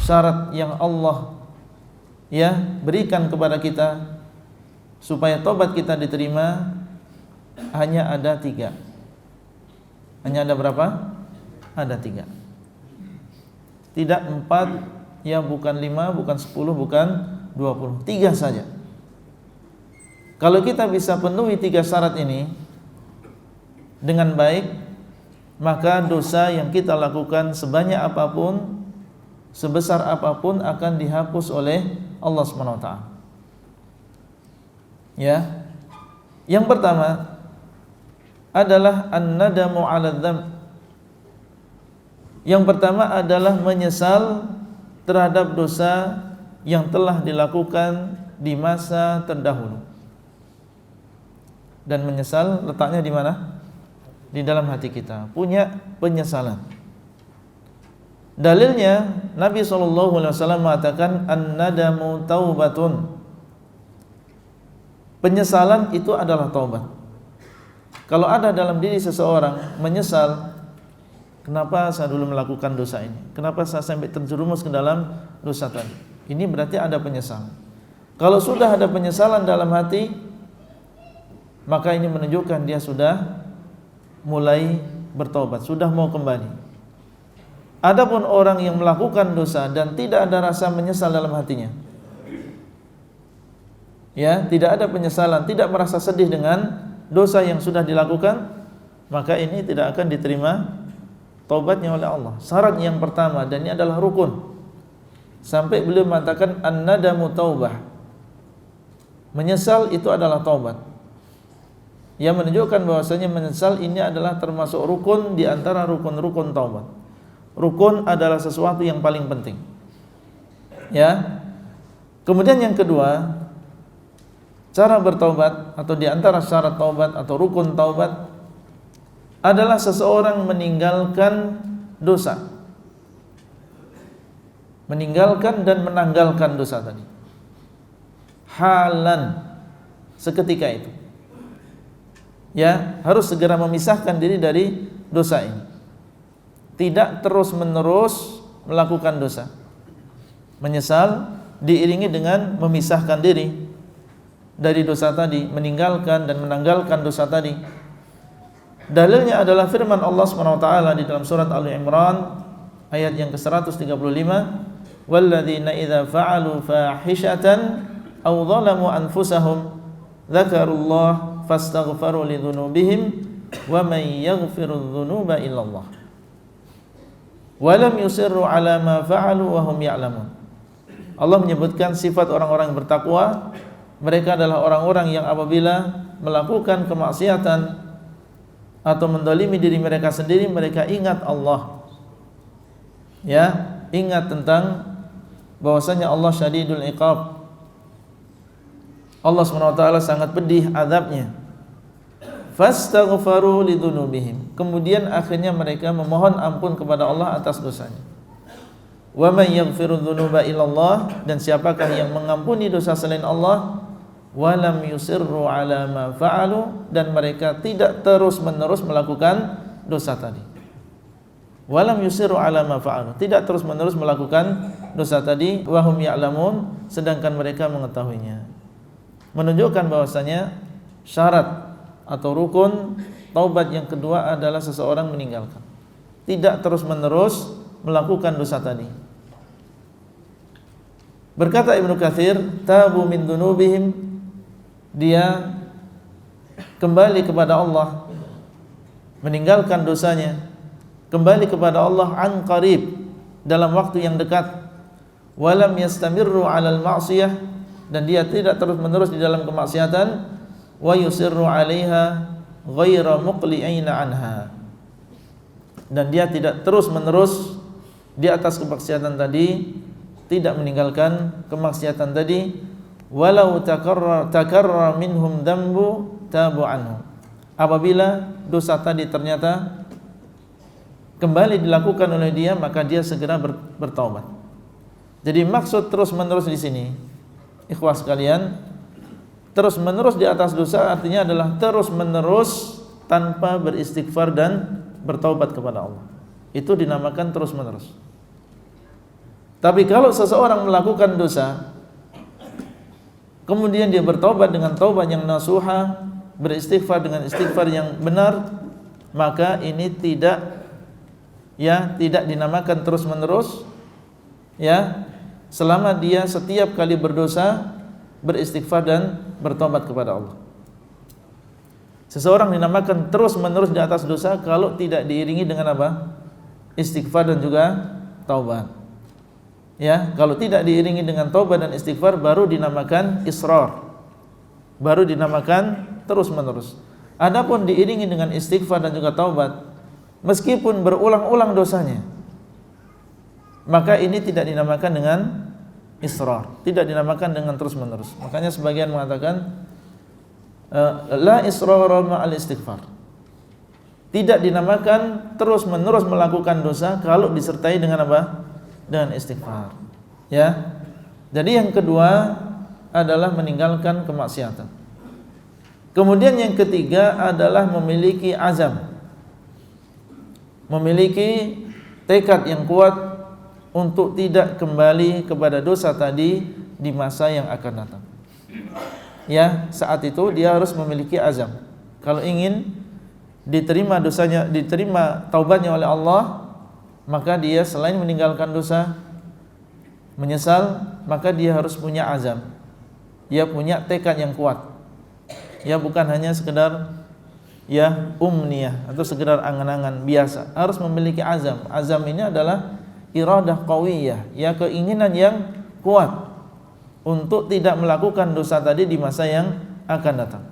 syarat yang Allah berikan kepada kita supaya tobat kita diterima hanya ada 3. Hanya ada berapa? Ada 3. Tidak 4, bukan 5, bukan 10, bukan 20. 3 saja. Kalau kita bisa penuhi 3 syarat ini dengan baik, maka dosa yang kita lakukan sebanyak apapun, sebesar apapun akan dihapus oleh Allah SWT. Yang pertama adalah an-nadamu 'ala dzamb. Yang pertama adalah menyesal terhadap dosa yang telah dilakukan di masa terdahulu. Dan menyesal letaknya di mana? Di dalam hati kita, punya penyesalan. Dalilnya Nabi SAW mengatakan an-nadamu taubatun. Penyesalan itu adalah taubat. Kalau ada dalam diri seseorang menyesal, kenapa saya dulu melakukan dosa ini? Kenapa saya sampai terjerumus ke dalam dosa tadi? Ini berarti ada penyesalan. Kalau sudah ada penyesalan dalam hati, maka ini menunjukkan dia sudah mulai bertobat, sudah mau kembali. Adapun orang yang melakukan dosa dan tidak ada rasa menyesal dalam hatinya, tidak ada penyesalan, tidak merasa sedih dengan dosa yang sudah dilakukan, maka ini tidak akan diterima taubatnya oleh Allah. Syarat yang pertama, dan ini adalah rukun. Sampai beliau mengatakan an-nadamu taubah. Menyesal itu adalah taubat. Yang menunjukkan bahwasanya menyesal ini adalah termasuk rukun di antara rukun-rukun taubat. Rukun adalah sesuatu yang paling penting. Kemudian yang kedua, cara bertaubat atau di antara syarat taubat atau rukun taubat adalah seseorang meninggalkan dosa. Meninggalkan dan menanggalkan dosa tadi. Halan, seketika itu. Harus segera memisahkan diri dari dosa ini. Tidak terus-menerus melakukan dosa. Menyesal diiringi dengan memisahkan diri dari dosa tadi, meninggalkan dan menanggalkan dosa tadi. Dalilnya adalah firman Allah SWT di dalam surat Ali Imran ayat yang ke-135, walladzina idza fa'alu fahishatan aw dhalamu anfusahum dzakarullah fastaghfaru lidzunubihim wa may yaghfirudz dzunuba illallah wa lam yusirru ala ma fa'alu wa hum ya'lamun. Allah menyebutkan sifat orang-orang yang bertakwa. Mereka adalah orang-orang yang apabila melakukan kemaksiatan atau mendolimi diri mereka sendiri, mereka ingat Allah. Ingat tentang bahwasanya Allah syadidul iqab. Allah SWT sangat pedih azabnya. Fastaghfaru lidzunubihim. Kemudian akhirnya mereka memohon ampun kepada Allah atas dosanya. Wa may yaghfirudz dzunuba illallah, dan siapakah yang mengampuni dosa selain Allah? Wa lam yusirru ala ma fa'alu, dan mereka tidak terus-menerus melakukan dosa tadi. Wa lam yusirru ala ma fa'alu, tidak terus-menerus melakukan dosa tadi. Wa hum ya'lamun, sedangkan mereka mengetahuinya. Menunjukkan bahwasanya syarat atau rukun taubat yang kedua adalah seseorang meninggalkan, tidak terus-menerus melakukan dosa tadi. Berkata Ibnu Katsir, tabu min dzunubihim, dia kembali kepada Allah, meninggalkan dosanya, kembali kepada Allah an qarib, dalam waktu yang dekat. Walam yastamirru 'alal ma'siyah, dan dia tidak terus-menerus di dalam kemaksiatan. Wa yusirru 'alaiha ghaira muqli'ina anha, dan dia tidak terus-menerus di atas kemaksiatan tadi, tidak meninggalkan kemaksiatan tadi. Walau takarrar minhum dambu tabu anhu, apabila dosa tadi ternyata kembali dilakukan oleh dia, maka dia segera bertaubat. Jadi maksud terus-menerus di sini, ikhwah sekalian, terus-menerus di atas dosa artinya adalah terus-menerus tanpa beristighfar dan bertaubat kepada Allah. Itu dinamakan terus-menerus. Tapi kalau seseorang melakukan dosa, kemudian dia bertaubat dengan taubat yang nasuha, beristighfar dengan istighfar yang benar, maka ini tidak dinamakan terus-menerus, ya, selama dia setiap kali berdosa beristighfar dan bertobat kepada Allah. Seseorang dinamakan terus-menerus di atas dosa kalau tidak diiringi dengan apa? Istighfar dan juga taubat. Ya, kalau tidak diiringi dengan taubat dan istighfar baru dinamakan israr. Baru dinamakan terus-menerus. Adapun diiringi dengan istighfar dan juga taubat, meskipun berulang-ulang dosanya, maka ini tidak dinamakan dengan israr, tidak dinamakan dengan terus-menerus. Makanya sebagian mengatakan la israr ma'al istighfar. Tidak dinamakan terus-menerus melakukan dosa kalau disertai dengan apa? Dengan istighfar. Ya. Jadi yang kedua adalah meninggalkan kemaksiatan. Kemudian yang ketiga adalah memiliki azam. Memiliki tekad yang kuat untuk tidak kembali kepada dosa tadi di masa yang akan datang. Ya, saat itu dia harus memiliki azam. Kalau ingin diterima dosanya, diterima taubatnya oleh Allah, maka dia selain meninggalkan dosa, menyesal, maka dia harus punya azam. Dia punya tekad yang kuat. Ya, bukan hanya sekedar ya umniyah atau sekedar angan-angan biasa. Harus memiliki azam. Azam ini adalah iradah qawiyah, ya, keinginan yang kuat untuk tidak melakukan dosa tadi di masa yang akan datang.